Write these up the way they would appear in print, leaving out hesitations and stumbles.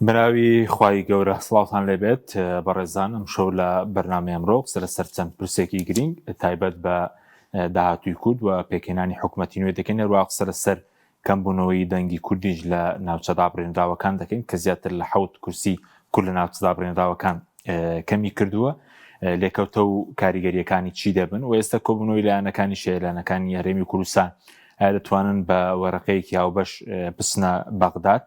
بەناوی خوای گەورە سڵاوتان لێبێت بەڕێزان ئەم شەو لە بەرنامەی ئەمڕۆ سەر چەند پرسێکی گرنگ تایبەت بە داهاتووی کورد و پێکهێنانی حکوومەتی نوێ دەکەین هەروەها قسە لەسەر کەمبوونەوەی دەنگی کوردیش لە ناوچەدا بڕێنراوەکان دەکەین کە زیاتر لە 7 کورسی کورد لە ناوچەدا بڕێنراوەکان کەمی کردووە لێکەوتە و کاریگەریەکانی چی دەبن و ئێستا کۆبوونەوەی لایەنەکانی شێلانەکانی هەرێمی کوردستان دەتوانن بە وەرەقەیەکی هاوبەش بچنە بەغداد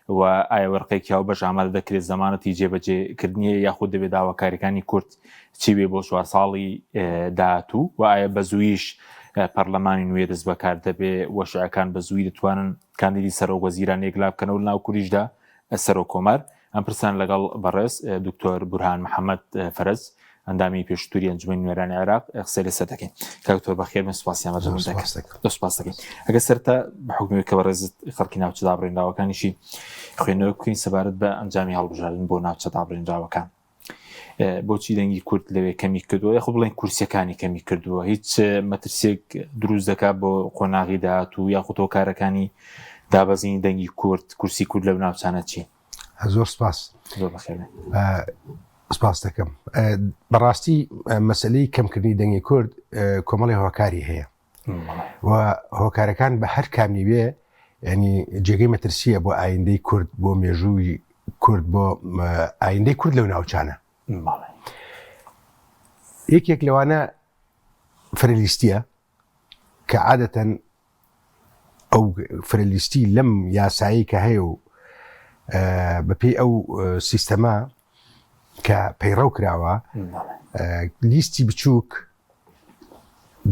و ئایا وەرقێکی هاوبەش ئامادە دەکرێت زەمانەتی جێبەجێکردنیە یاخود دەبێت داواکاریەکانی کورد چی بێ بۆ 4 ساڵی داهاتوو و ئایا بە زوویش پەرلەمانی نوێ دەست بەکار دەبێ وەشعەکان بە زووی دەتوانن کاندیدی سەرۆک وەزیران یەکلا بکەنەوە لە ناو کوردیشدا سەرۆک کۆمار ئەم پرسان لەگەڵ بەڕێز دکتۆر بورهان محەممەد فەرەز ئەندامی پێشتووری ئەنجومەنی نوێرانی عێراق قسەی لەسەر دەکەین کاکتۆر بەخێر من سوپاسیان سوپاس دەکەین ئەگەر سەرتا بە حکومەوەی کە بەڕێزت خەڵکی ناوچەدا بڕێنراوەکانیشی خوێندنەوە بکەین سەبارەت بە ئەنجامی هەڵبژاردن بۆ ناوچەدا بڕێنراوەکان بۆچی دەنگی کورد لەوێ کەمی کردووە خۆ بڵێن کورسیەکانی کەمی کردووە هیچ مەترسێک دروست دەکات بۆ قۆناغی داهاتوو یاخود هۆکارەکانی دابەزینی دەنگی کورد کورسی کورد لەو ناوچانە چی؟ زۆر سپاس زۆر بەخێر سپاس دەکەم بەڕاستی مەسلەی کەمکردنی دەنگی کورد کۆمەڵی هۆکاری هەیە و هۆکارەکان بە هەر کامی بێ ینی جێگەی مەترسیە بۆ ئایندەی کورد بۆ مێژووی کورد بۆ ئایندەی کورد لەو ناوچانە یەکێک لەوانە فرەلیستیە کە عادەتەن ئەو فرەلیستی لەم یاسایی کە هەیە و بەپێی ئەو سیستەما کە پەیڕەو کراوە لیستی بچووک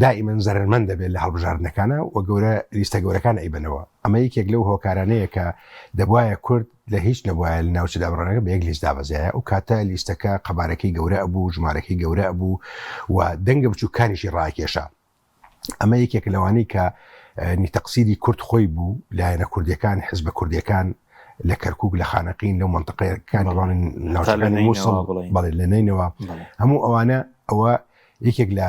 دائیمەن زەرمەند دەبێت لە هەڵبژاردنەکانە و گەورە لیستە گەورەکان ئەیبنەوە ئەمە یەکێک لەو هۆکارانەیە کە دەبواە کورد لە هیچ نەبواە لە ناوچەدا بڕێنەکە بە یەک لیست دابەزایە و کاتە لیستەکە قەبارەکەی گەورە ئەبوو ژمارەکەی گەورە ئەبوو و دەنگە بچووکانیشی ڕاکێشە ئەمە یەکێک لەوانەی کە تەقسیری کورد خۆی بوو لایەنە کوردیەکان حزبە کوردیەکان لە کەرکووک لە خانەقین لەو منطقەکان ناوچەکانی مووسڵ بەڵێ لە نینەوە هەموو ئەوانە ئەوە یەکێک لە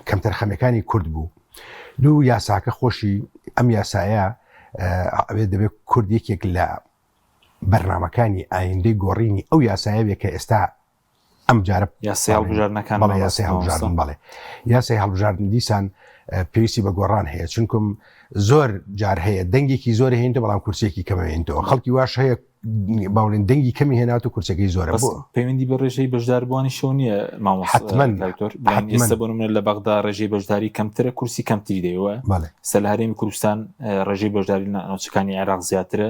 کەمتەرخەمەکانی کورد بوو دوو یاساکە خۆشی ئەم یاسایە ئەوێت دەبێت کورد یەکێک لە بەرنامەکانی ئایندەی گۆڕینی ئەو یاسایە بێت کە ئێستا ئەم جارە یاسای هەڵبژاردنەکان یاسای هەڵبژاردن بەڵێ یاسای هەڵبژاردن دیسان پێویستی بە گۆڕان هەیە چونکم زۆر جار هەیە دەنگێکی زۆر هێنتە بەڵام کورسێکی کەمەوێنەوە خەڵکی واش هەیە باڵێن دەنگی کەمی هێنات و کورسەکەی زۆرە بۆ پەیوەندی بە ڕێژەی بەشداربووانی شەو نییە مامۆستا بۆ نمونە لە بەغدا ڕێژەی بەشداری کەمترە کورسی کەمتری دەیەوە سەر لە هەرێمی کوردستان ڕێژەی بەشداری ناوچەکانی عێراق زیاترە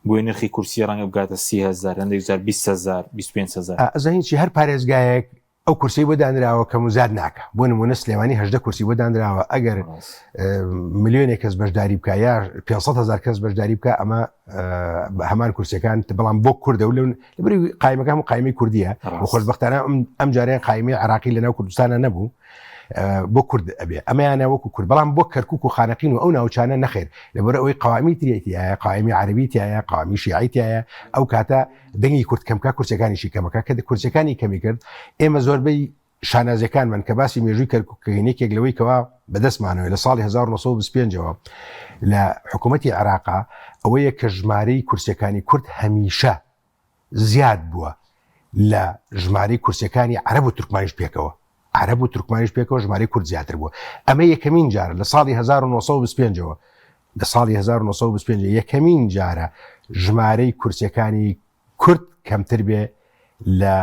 بۆی نرخی کورسی ڕەنگە بگاتە 30,000 هەندێک جار 20,000 25,000 ئەزانیی هەر پارێزگایەک ئەو کورسی بۆ دانراوە کە مزاد ناکە بۆ نمونە سلێمانی 18 کورسی بۆ دانراوە ئەگەر ملیۆنێک کەس بەشداری بکە یا 500,000 کەس بەشداری بکە ئەمە هەمان کورسەکان بەڵام بۆ کوردە و لەبەری قایمەکان و قایمی کوردیە و خۆشبەختانە ئەم جارەیان قایمی عراقی لەناو کوردستانە نەبوو بۆ کورد ئەبێ ئەمەیانە وەکو کورد بەڵام بۆ کەرکووک و خانەقین و ئەو ناوچانە نەخێر لەبەر ئەوەی قوامی تریەتیایە قوامی عەربیتیایە قوامی شیعیتیایە ئەو کاتە دەنگی کورد کەمکە کورسەکانیشی کەمەکە کە کورسەکانی کەمی کرد ئێمە زۆربەی شانازەکانمان کە باسی مێژووی کەرکووکەینێکێک لەوەی کەوا بەدەستمانەوە لە ساڵی 1925ەوە لە حکوومەتی عێراقا ئەوەیە کە ژمارەی کورسەکانی کورد هەمیشە زیاد بووە لە ژمارەی کورسەکانی عەرەب و تورکمانیش پێکەوە عەرەب و تورکمانیش پێکەوە ژمارەی کورد زیاتر بووە ئەمە یەکەمین جارە لە ساڵی 1925ەوە لە ساڵی 1925 یەکەمین جارە ژمارەی کورسەکانی کورد کەمتر بێ لە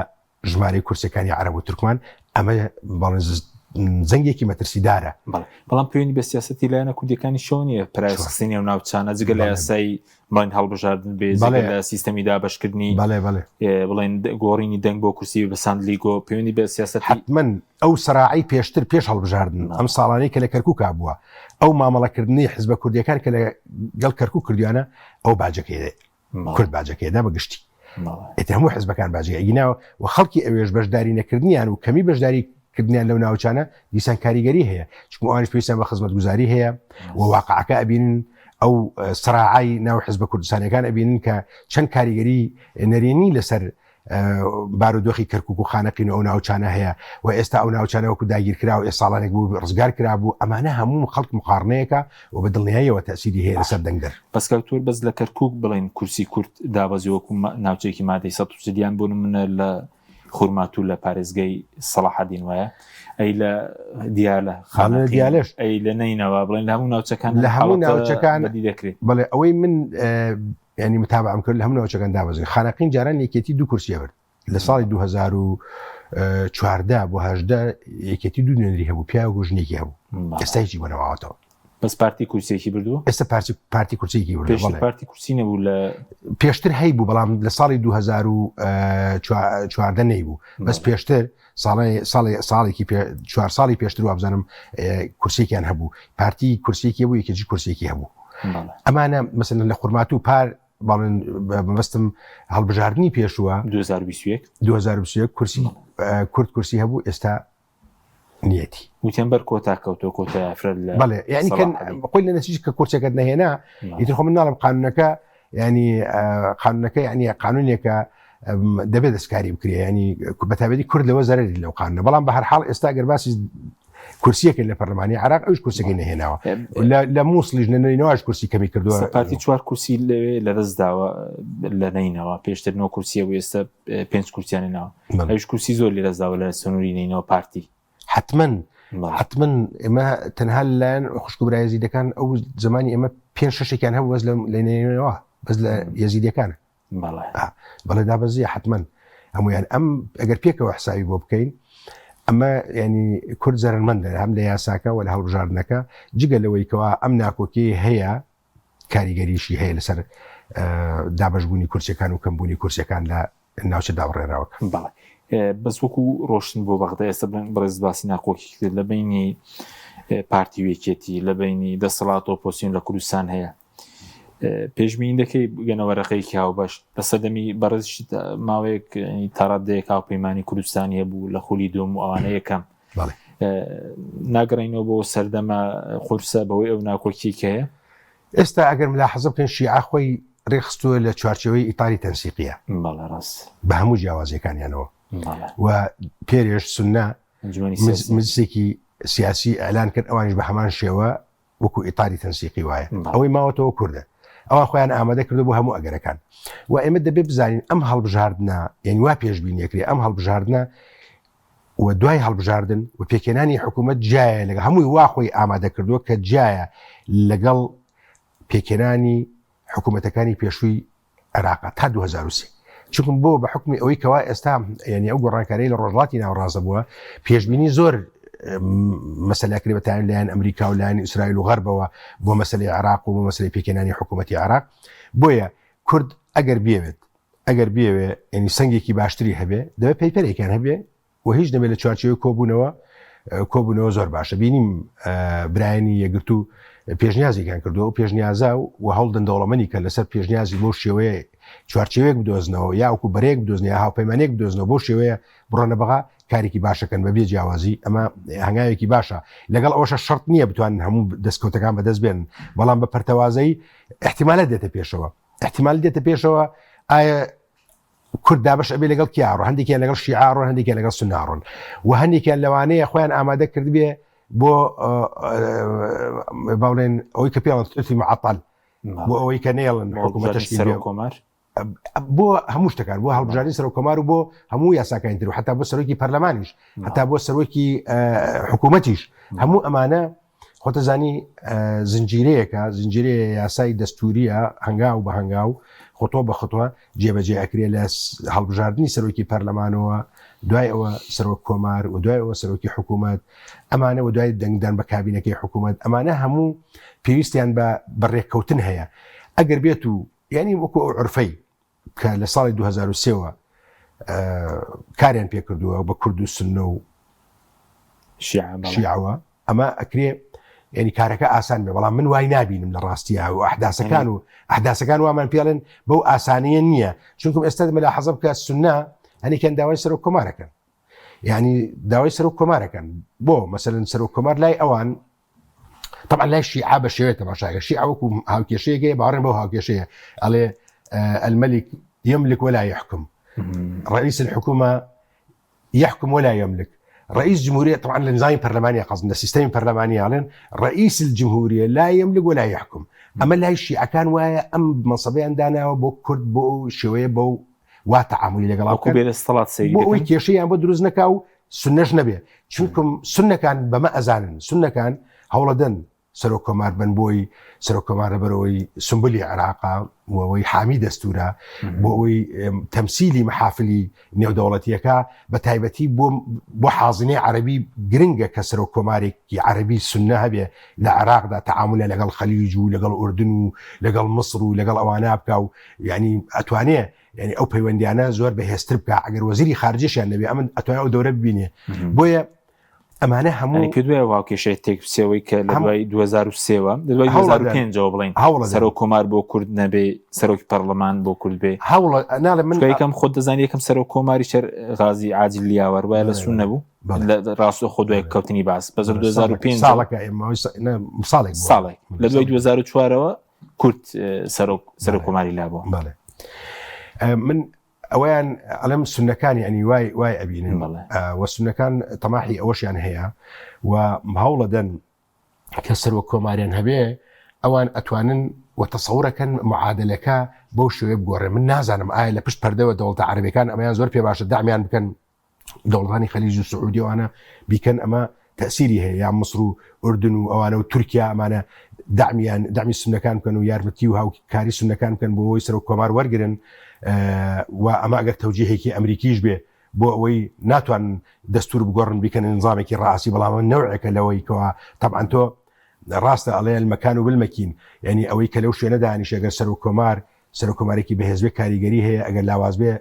ژمارەی کورسەکانی عەرەب و تورکمان ئەمە زەنگێکی مەترسیدارە بەڵام پەیوەندی بە سیاسەتی لایەنە کوردیەکانی شەو نییە پرایسکسینی و ناوچانە جگە لە یاسای بڵین هەڵبژاردن بێ لە سیستەمی دابەشکردنی بڵین گۆڕینی دەنگ بۆ کورسی بەساند لیگۆ پەیوەندی بە سیاسەت حتمەن ئەو سەراعی پێشتر پێش هەڵبژاردن ئەم ساڵانەی کە لە کەرکووکا بووە ئەو مامەڵەکردنی حزبە کوردیەکان کە لەگەڵ کەرکووک کردویانە ئەو باجەکەی کورد باجەکەیدا بەگشتی ئێتر هەموو حزبەکان باجەکەیناوە و خەڵکی ئەوێش بەشداری نەکردنیان و کەمی بەشداری کردنیان لەو ناوچانە دیسان کاریگەری هەیە چون ئەوانش پێویستیان بە خزمەتگوزاری هەیە و واقعەکە ئەبینن ئەو سەراعی ناو حزبە کوردستانیەکان ئەبینن کە چەند کاریگەری نەرێنی لەسەر بارودۆخی کەرکک و خانەقین ئەو ناوچانە هەیە و ئێستا ئەو ناوچانە وەکو داگیرکرا و ساڵانێک بوو ڕزگار کرابوو ئەمانە هەموو خەڵک مقارنەیەکە و بە دڵنیاییەوە تەسیری هەیە لەسەر دەنگەر. بەس کەوتور بەس لە کەرکک بڵین کورسی کورد دابەزی وەکو ناوچێکی مادەی ١ بوون منە لە خورمات و لە پارێزگای سەلاحەدین وایە ئەی لە دیالە دیالش ئەی لە نینەوە بڵین لە هەموو ناوچەکان لە هەموو ناوچەکان بەدی دەکرێت. بەڵێ ئەوەی من ینی متابعم کرد لە هەموو ناوچەکان دابەزین. خانەقین جاران یەکێتی 2 کورسیە برد لە ساڵی 2014 بۆ 18 یەکێتی 2 نوێنەری هەبوو پیا و ژنێکی هەبوو ئێستایکی بەنەوەواتەوە. بەس پارتی کورسێکی بردووە ئێستا پارتی کورسێکی بردووە. پارتی کورسی نەبوو لە پێشتر هەی بوو بەڵام لە ساڵی 2014 نەیبوو بەس پێشتر ساڵێکی 4 ساڵی پێشتر وابزانم کورسێکیان هەبوو پارتی کورسێکی بوو یەکێکی کورسێکی هەبوو. ئەمانە مەسەن لە خورمات و پار باڵێن بەستم هەڵبژاردننی پێشووە 2021 کورسی کورد کورسی هەبوو ئێستا نیەتی وتێنبەر کۆتا کەوتۆ کۆتا ئافرەت لە بەڵێ ینی قۆی لە نەتیجە کە کورسێکت نەهێنا ئیتر خۆ من ناڵم قانونەکە ینی قانونەکە ینی قانونێکە دەبێت دەستکاری بکرێ ینی بەتابەتی کورد لەوە زەرری لەو قانونە بەڵام بە هەر حاڵ ئێستا گەر باسی کورسیەکە لە پەرلەمانی عراق ئەوش کورسەکەی نەهێناوە لە مووسڵیش نەنەوەش کورسی کەمی کردووە پارتی 4 کورسی لەوێ لە دەستداوە لە نینەوە پێشتر 9 کورسیە بوو ئێستا 5 کورسیانێنەوە ئەوش کورسی زۆر لێ دەستداوە لە سنووری نینەوە پارتی حتمما ئێمە تەنها لەلایەن خوشکبرا یەزیدەکان ئەو زمانی ئێمە 5-6 هەبوو بەس لە نینەوە بەس لە یەزیدەکانە بەڵێ دابەزیە حتمما هەمویان ئەم ئەگەر پێکەوە حسابی بۆ بکەین ئەمە ینی کورد زەرمەندە هەم لە یاساکە و لە هەڵبژاردنەکە جگە لەوەیکەوە ئەم ناکۆکی هەیە کاریگەریشی هەیە لەسەر دابەشبوونی کورسەکان و کەمبوونی کورسەکان لە ناوچە داڕێراوەکە. بەس وەکو ڕۆشتن بۆ بەغدە ئێستا بەڕێز باسی ناکۆکی کرد لە بینی پارتی وێکێتی لە بینی دەسەڵات ئۆپۆزیسیۆن لە کوردستان هەیە پێشبینی دەکەی گەنەوەرەقەیەکی هاوبەش لە سەردەمی بەڕێزی ماوەیەک تاڕادەیەک هاوپەیمانی کوردستانی هەبوو لە خولی دوم و ئەوانە یەکەم ناگەڕینەوە بۆ سەردەمە قورسە بەوەی ئەو ناکۆکی هەیە. ئێستا ئەگەر ملاحەزە بکەن شیعە خۆی ڕێخستووە لە چوارچەوەی ئیتاری تەنسیقیە ڕاست بە هەموو جیاوازیەکانیانەوە و پێرێش سوننا مجلسێکی سیاسی ئەلان کرد ئەوانش بە هەمان شێوە وەکو ئیتاری تەنسیقی وایە ئەوەی ماوەتەوە کووردە ئەوان خۆیان ئامادە کردو بۆ هەموو ئەگەرەکان و ئێمە دەبێت بزانین ئەم هەڵبژاردنە یعنی وا پێشبینیەکرێ ئەم هەڵبژاردنە و دوای هەڵبژاردن و پێکێنانی حکوومەت جایە لەگە هەمووی واخۆی ئامادە کردووە کە جایە لەگەڵ پێکێنانی حکوومەتەکانی پێشووی عێراق تا 2023 چونکم بۆ بە حکمی ئەوەی کەوا ئێستا ینی ئەو گۆڕانکاری لە ڕۆژڵاتی ناوڕازە بووە پێشبینی زۆر مەسەلەکری بەتان لایەن ئەمریکا و لایەن ئیسرائیل و غەربەوە بۆ مەسەلەی عێراق و بۆ مەسەلەی پێکێنانی حکوومەتی عێراق بۆیە کورد ئەگەر بێوێ ینی سەنگێکی باشتری هەبێ دەبێت پەیپەرێکیان هەبێ و هیچ نەبێت لە چوارچێوەی کۆبوونەوە زۆر باشە بینیم برایانی یەگرت و پێشنیازێکیان کردووە و پێشنیازا و هەڵدن دەوڵەمەنی کە لەسەر پێشنیازی بۆ شێوەیە چوارچێوەیەک بدۆزنەوە یا وەکو بەرەیەک بدۆزنە یا هاوپەیمانێک بدۆزنەوە بۆ شێوەیە بڕۆنە بەغا کارێکی باشەکەن بەبێ جیاوازی ئەمە هەنگاوێکی باشە لەگەڵ ئەوەشە شەرت نییە بتوانن هەموو دەستکەوتەکان بەدەست بێن بەڵام بە پەرتەوازەی احتیمالە دێتە پێشەوە ئایا کورد دابش ئەبێ لەگەڵ کیاڕۆ هەندێکیان لەگەڵ شیعاڕۆن هەندێکیان لەگەڵ سوناڕۆن و هەندێکیان لەوانەیە خۆیان ئامادە کرد بێ بۆ باڵێن ئەوەی کە پێڵی معتەل بۆ ئەوەی کە نێڵن حکوومەتەشکی کۆمار بۆ هەموو شتەکان بۆ هەڵبژاردننی سەر و کۆمار و بۆ هەموو یاساکانی تر و حتا بۆ سەرۆکی پەرلەمانیش حتا بۆ سەرۆکی حکوومەتیش هەموو ئەمانە خۆتەزانی زنجیرەیەکە زنجیرەیە یاسای دەستوریە هەنگاو بە هەنگاو خۆتۆ بە خۆتوە جێبەجێ ئەکرێ لە هەڵبژاردننی سەرۆکی پەرلەمانەوە دوای ئەوە سەرۆک کۆمار و دوای ئەوە سەرۆکی حکوومەت ئەمانە و دوای دەنگدان بە کابینەکەی حکوومەت ئەمانە هەموو پێویستیان بە بەڕێککەوتن هەیە ئەگەر بێت و ینی وەکو ئەو عورفەی کە لە ساڵی 2023ەوە کاریان پێکردووە بە کورد و سنە و شیعەوە ئەمە ئەکرێ ینی کارەکە ئاسان بێ بەڵام من وای نابینم لە ڕاستیە و ئەحداسەکان وامان پێڵێن بەو ئاسانیە نییە چونکم ئێستا مەلا حەزب کە سنە هەنێکیان داوای سەرۆک کۆمارەکەن یعنی داوای سەرۆک کۆمارەکەن بۆ مەسەلەن سەرۆک کۆمار لای ئەوان طبعا لای شیعە بە شێوەیە تەماشاکە شیعە وەکو هاوکێشەیەکەیە باڕێن بەو هاوکێشەیە ئەڵێ المەلیک یەملک ولا یحکم رئيس الحكومة يحكم ولا يملك. رئيس الجمهورية طبعا النظام برلماني قصدنا السيستم برلماني علن رئيس الجمهورية لا يملك ولا يحكم. أما لا الشيء كان ويا أم منصبي عندنا بو كرد بو شوية بو وتعاملي لقلاب وكو بين الصلاة سيدي بو كيشي يعني بدروز نكاو سنة نبي شوفكم سنة كان بما أزان سنة كان هولدن سرو كمار بنبوي سرو كمار بروي سنبلي عراقة ووي حامي دستورة ووي تمثيلي محافلي نيو دولتيكا بتايبتي بو حاضني عربي جرينجا كسرو كماري عربي سنة هبي لعراق دا تعامل لقال الخليج ولقال الأردن ولقال مصر ولقال أوانابكا يعني أتوانيه يعني أو بيونديانا زور بهستربكا عقر وزيري خارجيش يعني نبي أمن أتوانيه أو دورة ببينيه بويا ئەمانە هەموو کردوێ واکێشەی تێکسیەوەی کە لە دوای 2023 لە دوای 2005 بڵین سەرۆک کۆمار بۆ کورد نەبێ سەرۆکی پەرلەمان بۆ کورد بێ هەوڵە من یەکەم خۆت دەزانی یەکەم سەرۆک کۆماری شەر غازی عاجل لیاوەر وایە لە سون نەبوو ڕاستە خۆ دوای کەوتنی باس بە 2005 ساڵێک لە دوای 2004ەوە کورد سەرۆک کۆماری لابووە من ئەویان ئەلم سنەکان ینی وای ئەبینن وسنەکان تەماحی ئەوەشیان هەیە و هەوڵە دەن کە سەرۆک کۆماریان هەبێ ئەوان ئەتوانن وتەسەورەکەن معادلەکە بەو شوێ بگۆڕێ. من نازانم ئایا لە پشت پەردەوە دەوڵەتە عەرەبیەکان ئەمەیان زۆر پێ باشە دامیان بکەن دەوڵەتانی خەلیج و سعودیەوانە بیکەن ئەمە تەسیری هەیە یان مصر و ئوردن و ئەوانە و تورکیا ئەمانە دامی سنەکان بکەن و یارمەتی و هاوکاری سنەکان بکەن بۆ ئەوەی سەرۆک کۆمار وەرگرن و ئەمە ئەگەر تەوجیهێکی ئەمریکیش بێ بۆ ئەوەی ناتوان دەستور بگۆڕن بیکەن نظامێکی ڕاستی بەڵام نەوعێکە لەوەی کەوا طبعاً تۆ ڕاستە ئەڵێ المەکان و بالمەکین یعنی ئەوەی کە لەو شوێنە دانیش ئەگەر سەرۆک کۆمارێکی بەهێزبێ کاریگەری هەیە ئەگەر لاواز بێ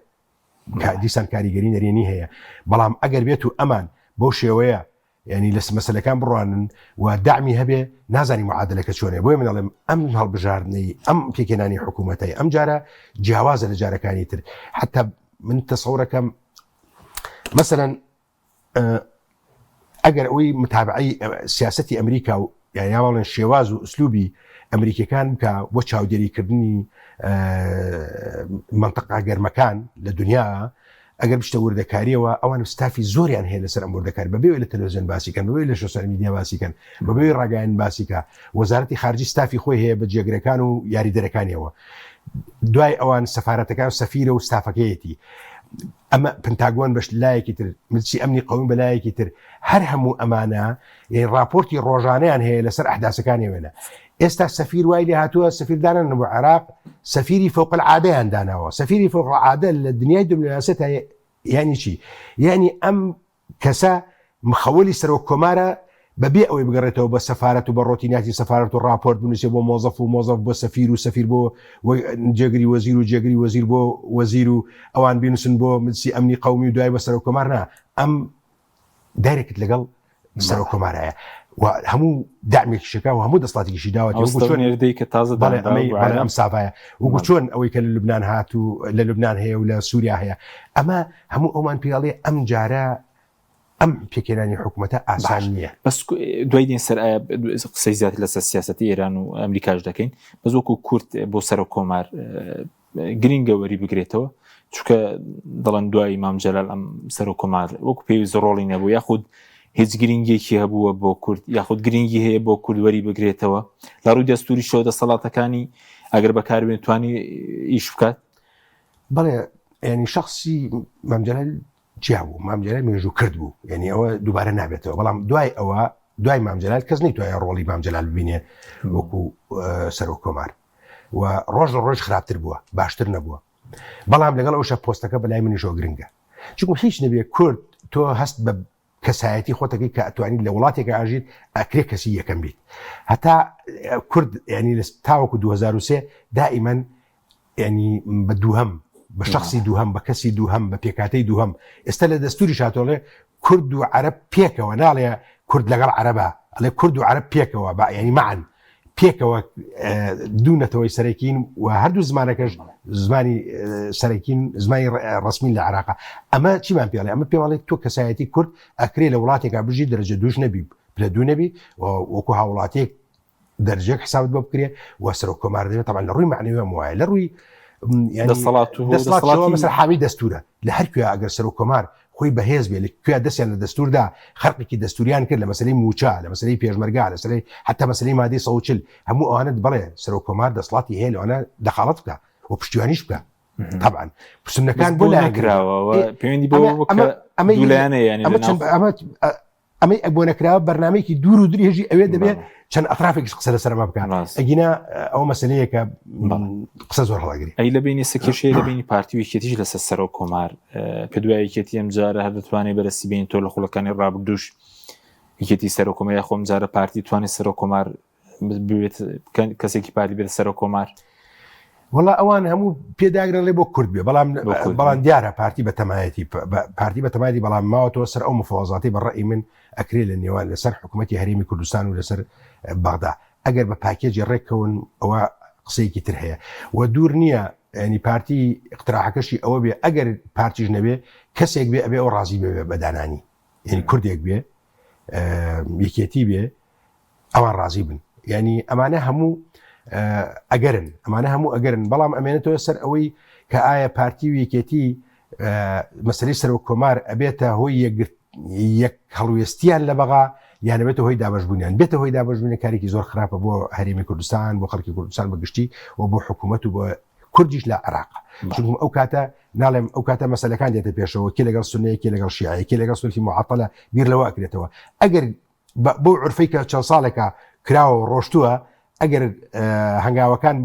دیسان کاریگەری نەرێنی هەیە بەڵام ئەگەر بێت و ئەمان بەو شێوەیە يعني لس مسألة كان برانن ودعمي هبه نازني معادلة كشونة بوي من علم أم هالبجارني أم كيكناني حكومتي أم جارة جواز لجارة كانيتر حتى من تصورك مثلا أجر قوي متابعي سياسة أمريكا يعني أولا الشواز وأسلوبي أمريكا كان كوتشاو ديري كردني منطقة غير مكان للدنيا ئەگەر بشتە وردەکاریەوە ئەوان ستافی زۆریان هەیە لەسەر ئەم وردەکار بەبێ لە تەلەڤیزیۆن باسیکەن بەبێ لە سوسیال میدیا باسیکەن بەبێ ڕاگەیان باسیکە وەزارەتی خارجی ستافی خۆی هەیە بە جێگرەکان و یاریدەرەکانیەوە دوای ئەوان سەفارەتەکان و سەفیرە و ستافەکەیەتی ئەمە پنتاگۆن بەش لایەکی تر ملچی ئەمنی قەومی بە لایەکی تر هەر هەموو ئەمانە راپۆرتی ڕۆژانەیان هەیە لەسەر ئەحداسەکانی وێنە ئێستا سەفیر وای لێ هاتووە سەفیردانن بۆ عێراق سەفیری فوق العادەیان داناوە سەفیری فوق العادە لە دنیای دیپلۆماسیەت یعنی چی یعنی ئەم کەسە مخەوەلی سەرۆک کۆمارە بەبێ ئەوەی بگەڕێتەوە بە سەفارەت و بە ڕۆتیناتی سەفارەت و راپۆرت بنووسێ بۆ مۆزەف و مۆزەف بۆ سەفیر و سەفیر بۆ جێگری وەزیر و جێگری وەزیر بۆ وەزیر و ئەوان بینوسن بۆ ملسی ئەمنی قەومی و دوای بە سەرۆک کۆمار نا ئەم دایرێکت لەگەڵ سەرۆک کۆمارایە و هەموو دامێکی شکا و هەموو دەسڵاتێکیشی داوەتی کە تازە ئەم سافایە وەکو چۆن ئەوەی کە لە لوبنان هات و لە لوبنان هەیە و لە سووریا هەیە ئەمە هەموو ئەومان پێڵێ ئەم جارە ئەم پێکێنانی حکوومەتە ئاسان نییە بەس دوای دین سەر قسەی زیاتر لەسەر سیاسەتی ئێران و ئەمریکاش دەکەین بەس وەکو کورد بۆ سەرۆک کۆمار گرینگە وەری بگرێتەوە چونکە دەڵێن دوای مام جەلال ئەم سەرۆک کۆمار وەکو پێویست ڕۆڵی نەبوو یاخود هیچ گرنگێکی هەبووە بۆ کورد یاخود گرنگی هەیە بۆ کوردوەری بگرێتەوە لە ڕووی دەستوری شۆ دەسەڵاتەکانی ئەگەر بەکاربێن توانی ئیش بکات بەڵێ ینی شخصی مام جەلال جیا بوو مام جەلال مێژوو کرد بوو یعنی ئەوە دووبارە نابێتەوە بەڵام دوای مام جەلال کەس نەیتوانێت ڕۆڵی مام جەلال ببینێ وەکو سەرۆک کۆمار و ڕۆژ لە ڕۆژ خراپتر بووە باشتر نەبووە بەڵام لەگەڵ ئەوشە پۆستەکە بەلای منیشۆ گرنگە چونکە هیچ نەبێ کورد تۆ هەست بە کەسایەتی خۆتەکەی کە ئەتوانیت لە وڵاتێکە ئاژیت ئەکرێ کەسی یەکەم بیت هەتا کورد ینی تاوەکو 2023 دائیمەن ینی بە دووهەم بە شخصی دووهەم بە کەسی دووهەم بە پێکاتەی دووهەم ئێستا لە دەستوری شاتۆڵێ کورد و عەرەب پێکەوە ناڵێ کورد لەگەڵ عەرەبە ئەڵێ کورد و عەرەب پێکەوە ینی معن پێکەوە دوونەتەوەی سەرەکین و هەردوو زمانەکەش زمانی سەرەکین زمانی ڕسمین لە عێراقا ئەمە چیمان پێڵێ ئەمە پێڵێت تۆ کەسایەتی کورد ئەکرێ لە وڵاتێکا بژی دەرەجە دووش نەبی پلە دوو نەبی وەکو هاوڵاتێک دەرجێک حسابت بۆ بکرێ و سەرۆک کۆمار دەبێت طبعاً لە ڕووی معنەوی وایە لە ڕووی يعني دەسەڵات مثل حامی دەستورە لە هەر کوێ ئەگەر سەر و کۆمار خۆی بەهێز بێ لە کوێ دەستیان لە دەستوردا خەرقێکی دەستوریان کرد لە مەسلەی موچا لە مەسلەی پێشمەرگا لە سەرەی حتا مەسلەی مادەی 140 هەموو ئەوانت بڵێ سەر و کۆمار دەسەڵاتی هەیە لەوانە دەخاڵەت بکە و پشتیوانیش بکە طبعا پرسنەکان بۆ ناکراوە پەیوەندی بۆ دوولایانە یعنی ئەمەی بۆ نەکراوە بەرنامەیەکی دوور و دوری هێژی ئەوێ دەبێت چەند ئەطرافێکیش قسە لەسەرما بکەن ئەگینا ئەو مەسلەیەکە قسە زۆر هەڵاگری ئەی لە بینی سەکێشەیە لە بینی پارتی و یەکێتیش لەسەر سەر و کۆمار کە دوای یەکێتی ئەم جارە هەر دەتوانێت بەرەسی بین تۆ لە خوڵەکانی ڕابردووش یەکێتی سەر و کۆمەیە خۆم جارە پارتی توانێت سەر و کۆمار بێت کەسێکی پارتی بێت سەر و کۆمار وڵا ئەوان هەموو پێداگرن لێ بۆ کورد بێ بەڵام دیارە پارتی بە تەمایەتی پارتی بە تەمایەتی بەڵام ماوەتەوە سەر ئەو مفاوەزاتی بەڕێی من ئەکرێ لە نێوان لەسەر حکوومەتی هەرێمی کوردستان و لەسەر بەغدا ئەگەر بە پاکێجی ڕێککەون ئەوە قسەیەکی تر هەیە و دوور نییە ینی پارتی اقتراحەکەشی ئەوە بێ ئەگەر پارتیش نەبێ کەسێک بێ ئەبێ ئەو ڕازی بێ بەدانانی ینی کوردێک بێ یەکێتی بێ ئەوان ڕازی بن ینی ئەمانە هەموو ئەگەرن بەڵام ئەمێنێتەوە سەر ئەوەی کە ئایا پارتی و یەکێتی مەسلەی سەر و کۆمار ئەبێتە هۆی یەک هەڵوێستیان لە بەغا یانەبێتە هۆی دابەشبوونیان بێتە هۆی دابەشبوونی کارێکی زۆر خراپە بۆ هەرێمی کوردستان بۆ خەڵکی کوردستان بەگشتی و بۆ حکوومەت و بۆ کوردیش لە عێراق چونکە ئەو کاتە ناڵێم ئەو کاتە مەسەلەکان دێتە پێشەوە کێ لەگەڵ سونەیە کێ لەگەڵ شیعە کێ لەگەڵ سولحی معەتەلە بیر لەوە ئەکرێتەوە ئەگەر بۆ عورفەی کە چەند ساڵێکە کراوە و ڕۆشتووە ئەگەر هەنگاوەکان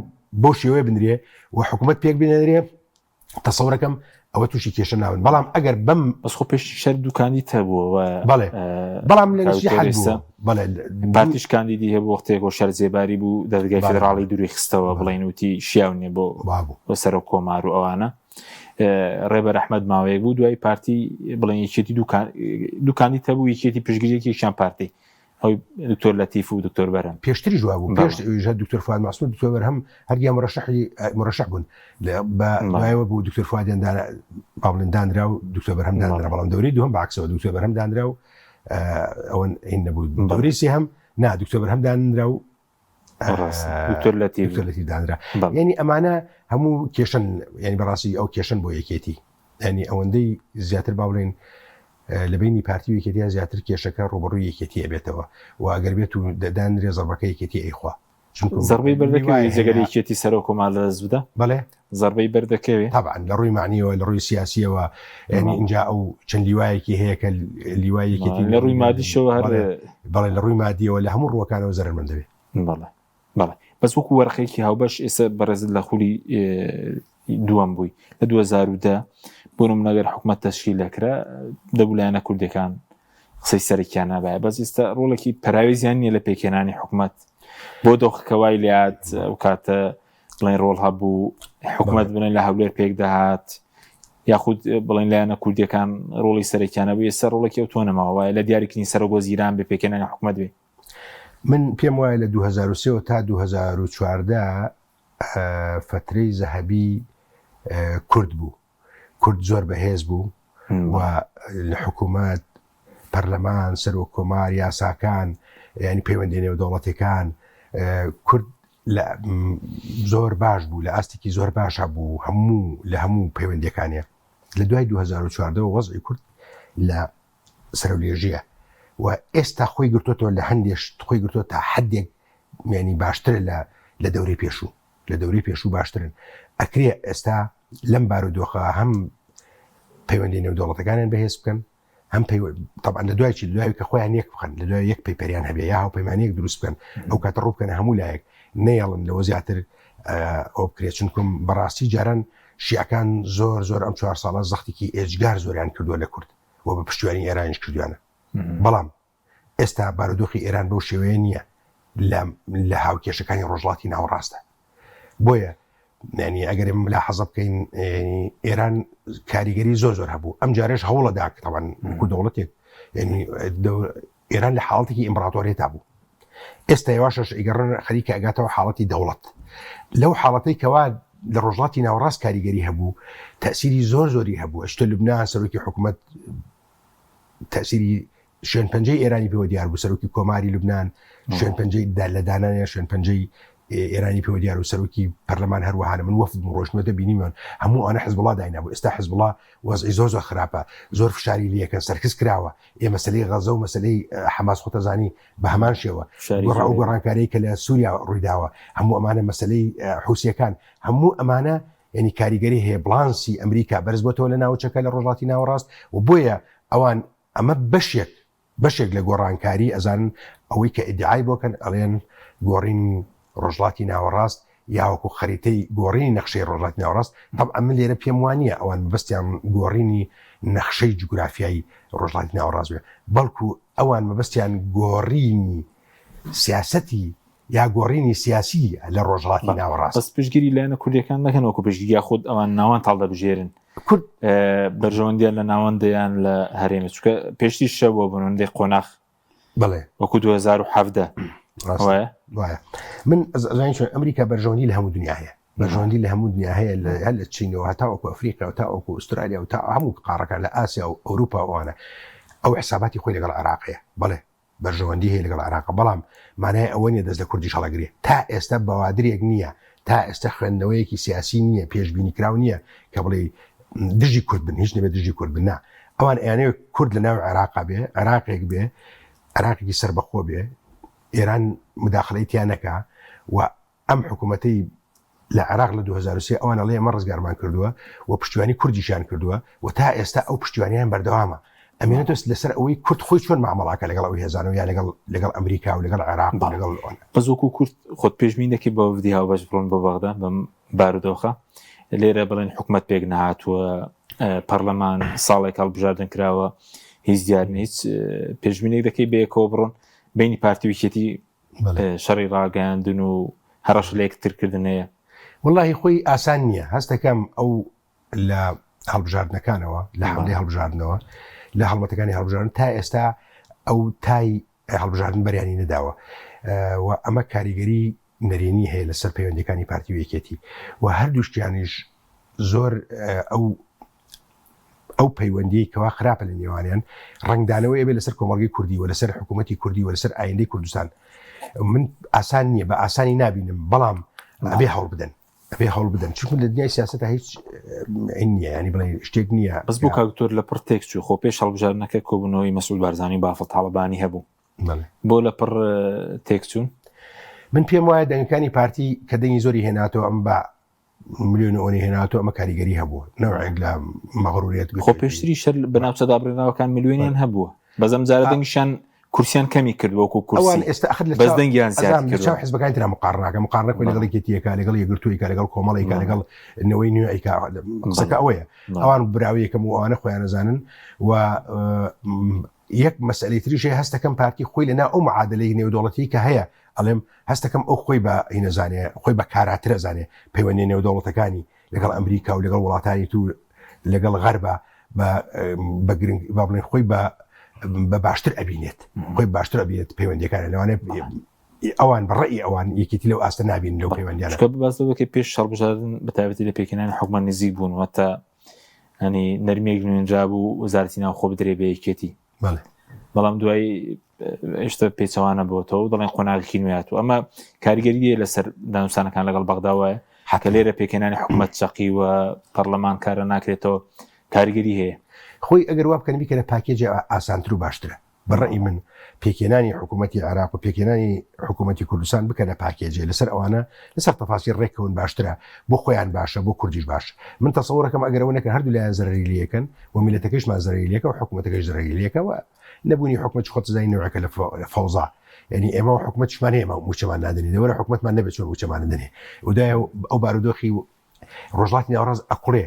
بۆ شێوەیە بنرێ و حکوومەت پێک بنێنرێ تەسەورەکەم ئەوە تووشی کێشە ناون بەڵام ئەگەر بەم بەسخۆ پێش شەر دوکانی تەبووە بەڵام لەنشی حەلبووە پارتیش کاندیدی هەیە بۆ وەختێک بۆ شەر جێباری بوو دەرگای فێدراڵی دووری خستەوە بڵێن وتی شیاونێ بۆ سەر و کۆمار و ئەوانە ڕێبەر ئەحمەد ماوەیەک بوو دوای پارتی بڵێن یەکێتی دوکانی تەبوو یەکێتی پشتگیریەکیشان پارتی ئەو دکتۆر لەتیف و دکتۆر بەرهەم پێشتری جواب بوو پێش دکتۆر فواد ماسمود دکتۆر بەرهەم هەرگیان مرشح بوون بەایەوە بوو دکتۆر فوادیان باڵێن دانرا و دکتۆر بەرهەم دانرا بەڵام دەوری دووهم بەعکسەوە دکتۆر بەرهەم دانرا و ئەوەن هین نەبوو دەوری سێهەم نا دکتۆر بەرهەم دانرا و دکتۆر لەتیف دانرا یعنی ئەمانە هەموو کێشن ینی بەڕاستی ئەو کێشن بۆ یەکێتی ینی ئەوەندەی زیاتر باڵێن لە بینی پارتی و یەکێتیە زیاتر کێشەکە ڕوبڕووی یەکێتیە بێتەوە و ئەگەر بێت و دەدانرێ زەربەکە یەکێتی ئەیخوا زەربەی بەردەکەوێت جێگەر یەکێتی سەر و کۆمار لە دەست بدە بەڵێ زەربەی بەردەکەوێت طبعا لە ڕووی معنیەوە لە ڕووی سیاسیەوە ینی اینجا ئەو چەند لیوایەکی هەیە کە لیوای یەکێتی لە ڕووی مادیشەوە هەر بەڵێ لە ڕووی مادیەوە لە هەموو ڕووەکانەوە زەرمەند دەبێت بەڵێ بەس وەکو وەرخێکی هاوبەش ئێستا بەڕێزت لە خولی دووەم بووی لە 2010 بۆ نمونەگەر حکوومەت تەشکیلەکرا دەبولایەنە کوردەکان قسەی سەرکیان نابایە بەس ئێستا ڕۆڵێکی پەراویزیان نییە لە پێکێنانی حکوومەت بۆ دۆخەکەوای لات ئەو کاتە بڵێن ڕۆڵ هەبوو حکوومەت بنێن لە هەولێر پێک دەهات یاخود بڵێن لایەنە کوردەکان ڕۆڵی سەرکیانە بوو ئێستا ڕۆڵێکی ئەو تۆ نەماوە لە دیاریکردنی سەرۆگۆزیران بە پێکێنانی حکوومەت بێ من پێم وایە لە 2003 تا 2014 فترەی زەهەبی کورد بوو کورد زۆر بەهێز بوو و لە حکوومەت پەرلەمان سەر و کۆمار یاساکان ینی پەیوەندی نێودەوڵەتیەکان کورد زۆر باش بوو لە ئاستێکی زۆر باشە بوو لە هەموو پەیوەندیەکانیە لە دوای 2014 وەزعی کورد لە سەرۆلێژیە و ئێستا خۆی گرتوتەوە لە هەندێش خۆی گرتووە تا حدێک ینی باشترە لە دەورەی پێشوو لە دەورەی پێشوو باشترن ئەکرێ ئێستا لەم بارودۆخە هەم پەیوەندی نێودەوڵەتەکانیان بەهێز بکەن هەم طبعا لە دوای دوای کە خۆیان یەک بخەن لە دوای یەک پەیپەریان هەبێ یا هاوپەیمانیەک دروست بکەن ئەو کاتە ڕوو بکەن هەموو لایەک نەیەڵن لەوە زیاتر ئەو بکرێت چونکم بەڕاستی جاران شیعەکان زۆر ئەم 4 ساڵە زەختێکی ئێجگار زۆریان کردووە لە کورد و بە پشتیوانی ئێرانیش کردوانە بەڵام ئێستا بارودۆخی ئێران بەو شێوەیە نییە لە هاوکێشەکانی ڕۆژڵاتی ناوەڕاستە بۆیە ینی ئەگەرم لا حەزە بکەین ئێران کاریگەری زۆر هەبوو ئەم جارێش هەوڵەدا تەوان کو دەوڵەتێک ینی ئێران لە حاڵەتێکی ئیمپراتۆریەتا بوو ئێستا یواشش ئیگەڕن خەریکە ئەگاتەوە حاڵەتی دەوڵەت لەو حاڵەتەی کەوا لە ڕۆژڵاتی ناوەڕاست کاریگەری هەبوو تەسیری زۆری هەبوو ئەشتە لوبنان سەرۆکی حکوومەت تەسیری شوێن پەنجەی ئێرانی پێوە دیار بوو سەرۆکی کۆماری لوبنان شوێن پەنجەی لە دانانە شوێن پەنجەی ئێرانی پێوە دیار و سەرۆکی پەرلەمان هەروەهانە من وەفد ڕۆژنەوەتە بینیمان هەموو ئەوانە حزب الله داینابوو ئێستا حزب الله وەزعی زۆر خراپە زۆر فشاری لەکەن سەرکەس کراوە مەسلەی غەزە و مەسلەی حەماس خۆتەزانی بە هەمان شێوە گۆڕانکاریی کە لە سووریا ڕوویداوە هەموو ئەمانە مەسلەی حوسیەکان هەموو ئەمانە ینی کاریگەری هەیە بڵانسی ئەمریکا بەرز بۆتەوە لە ناوچەکە لە ڕۆژهڵاتی ناوەڕاست و بۆیە ئەوان ئەمە بەشێک لە گۆڕانکاری ئەزانن ئەوەی کە ئیدعای بۆکەن ئەڵێن گۆڕینی ڕۆژهڵاتی ناوەڕاست یاوەکو خەریتەی گۆڕینی نەخشەی ڕۆژهڵاتی ناوەڕاست طبعا من لێرە پێم وانە ئەوان مەبەستیان گۆڕینی نەخشەی جوگرافیایی ڕۆژهڵاتی ناوەڕاست بێ بەڵکو ئەوان مەبەستیان گۆڕینی سیاسەتی یا گۆڕینی سیاسی لە ڕۆژهڵاتی ناوەڕاست بەس پشتگیری لایەنە کوردیەکان نەکەن وەکو پشتگیری خۆت ئەوان ناوان تاڵدەبژێرن کورد بەرژەوەندیان لە ناوەندەیان لە هەرێمە چونکە پێشتی شەوە بنەوەندەی قۆناغ بڵێ وەکو 2017 وایە من ئەزانین ئەمریکا بەرژەوەندی لە هەموو دنیا هەیە بەرژەوەندی لە هەموو دنیا هەیە هەر لە چینەوە هەتا وەکو ئەفریقا و تا وەکو ئوسترالیا و تا هەموو قارەکان لە ئاسیا و ئەوروپا وانە ئەو حساباتی خۆی لەگەڵ عێراقیە بەڵێ بەرژەوەندی هەیە لەگەڵ عێراق بەڵام مانای ئەوە نیە دەست لە کوردی هەڵەگرێ تا ئێستا بەوادرێک نییە تا ئێستا خوێندنەوەیەکی سیاسی نییە پێشبینی کراو نییە کە بڵێ دژی کورد بن هیچ نەبێت دژی کورد بن ئەوان ئەیانەیە کورد لە ناو عێراقا بێ عێراقێک بێ عێراقێکی سربەخۆ بێ ئێران مداخلەی تیانەکە و ئەم حکوومەتەی لە عێراق لە 2023 ئەوان ئەڵێ ئەمە ڕزگارمان کردووە و پشتیوانی کوردیشیان کردووە و تا ئێستا ئەو پشتیوانیان بەردەوامە ئەمێنێتەوە لەسەر ئەوەی کورد خۆی چۆن مامەڵاکە لەگەڵ ئەوی هێزانەوە یا لەگەڵ ئەمریکا و لەگەڵ عێراق لەگەڵ بەزۆکو کورد خۆت پێشبینی دەکەی بە وفدی هاوبەش بڕۆن بۆ بەغدا بەم بارودۆخە لێرە بڵێن حکوومەت پێک نەهاتووە پەرلەمان ساڵێک هەڵبژاردن کراوە هیچ دیار هیچ پێشبینێک دەکەی بەیەکەوە بڕۆن بینی پارتیویکێتی شەڕی ڕاگەاندن و هەڕەش لە یەکترکردن هەیە واللهی خۆی ئاسان نییە هەستەکەم ئەو لە هەڵبژاردنەکانەوە لە حملەی هەڵبژاردنەوە لە هەڵمەتەکانی هەڵبژاردن تا ئێستا ئەو تای هەڵبژاردن بەریانی نەداوە و ئەمە کاریگەری نەرێنی هەیە لەسەر پەیوەندەکانی پارتیویەکێتی و هەردووشتیانیش زۆر ئەو پەیوەندی کەوا خراپە لە نێوانیان ڕنگدانەوەی ئەبێ لەسەر کۆمەڵگەی کوردی و لەسەر حکوومەتی کوردی و لەسەر ئایندەی کوردستان من ئاسان نییە بە ئاسانی نابینم بەڵام ئەبێ هەوڵ بدەن چونکە لە دنیای سیاسەتە هیچ نییە ینی بڵێ شتێک نییە بەس بۆ کاکتۆر لە پڕ تێکچوو خۆ پێش هەڵبژاردنەکە کۆبوونەوەی مەسعود بارزانی بافڵ تاڵبانی هەبوو بۆ لە پڕ تێکچوون من پێم وایە دەنگەکانی پارتی کە دەنگی زۆری هێناتەوە ئەم بە ملیۆن ئەوەی هێناتەوە ئەمە کاریگەری هەبووە نەوەیەک لە مەغروریەت خۆ پێشتری شەر بەناوچە دابڕێناوەکان ملیۆنیان هەبووە بەزەم جارە دەنگیشان کورسیان کەمی کردوەکو کورسی بەس دەنگیان زیاد کردووە حزبەکانی ترا مقارنەکە لەگەڵ یەکێتیەکە لەگەڵ یەکگرتوویکە لەگەڵ کۆمەڵێکە لەگەڵ نەوەی نوێیکە قسەکە ئەوەیە ئەوان براویەکەم و ئەوانە خۆیان نەزانن و یەک مەسئلەی تریشەیە هەستەکەم پارتی خۆی لەنا ئەو معادلەی نێودەوڵەتی کە هەیە ئەڵێم هەستەکەم ئەو خۆی بە هینەزانێ خۆی بە کاراترە زانێ پەیوەندی نێودەوڵەتەکانی لەگەڵ ئەمریکا و لەگەڵ وڵاتانی تو لەگەڵ غەربە بە گرنگ بڵێن خۆی بە باشتر ئەبینێت خۆی باشتر ئەبێت پەیوەندیەکان لەوانێ ئەوان بەڕێی ئەوان یەکێتی لەو ئاستە نابین لەو پەیوەندیانە بەسەوەکە پێش هەڵبژاردن بەتایبەتی لە پێکێنانی حکومەت نزیک بوون وەتە ینی نەرمێک نوێنجا بوو وەزارەتی ناوخۆ بدرێ بە یەکێتی بەڵام دوای ئێشتا پێچەوانە بۆتەوە دەڵێن قۆناغێکی نوێهاتوو ئەمە کاریگەریە لەسەر دانوستانەکان لەگەڵ بەغداوایە حکە لێرە پێکێنانی حکومەت چەقی و پەرلەمان کارە ناکرێتەوە کاریگەری هەیە خۆی ئەگەر وا بکەن بیکەنە پاکێجی ئاسانتر و باشترە بەڕێی من پێکێنانی حکوومەتی عێراق و پێکێنانی حکوومەتی کوردستان بکەنە پاکێجێ لەسەر ئەوانە لەسەر تەفاسی ڕێکەون باشترە بۆ خۆیان باشە بۆ کوردیش باش من تەسەوڕەکەم ئەگەرەوە نەکەن هەردوو لایەن زەرریلیەکەن و میلەتەکەیشمان زەرریلیەکە و حکوومەتەکەیش زەرریلیەکەوە نەبوونی حکومەت خۆت زای نەوەکە لە فەوزا ینی ئێمە حکومەتشمان هەیە موچەمان نادنی دەوەرە حکومەتمان نەبێت چۆن موچەمان دەنێ ودایە ئەو بارودۆخی ڕۆژهەڵاتی ناوەڕاست ئەقوڵێ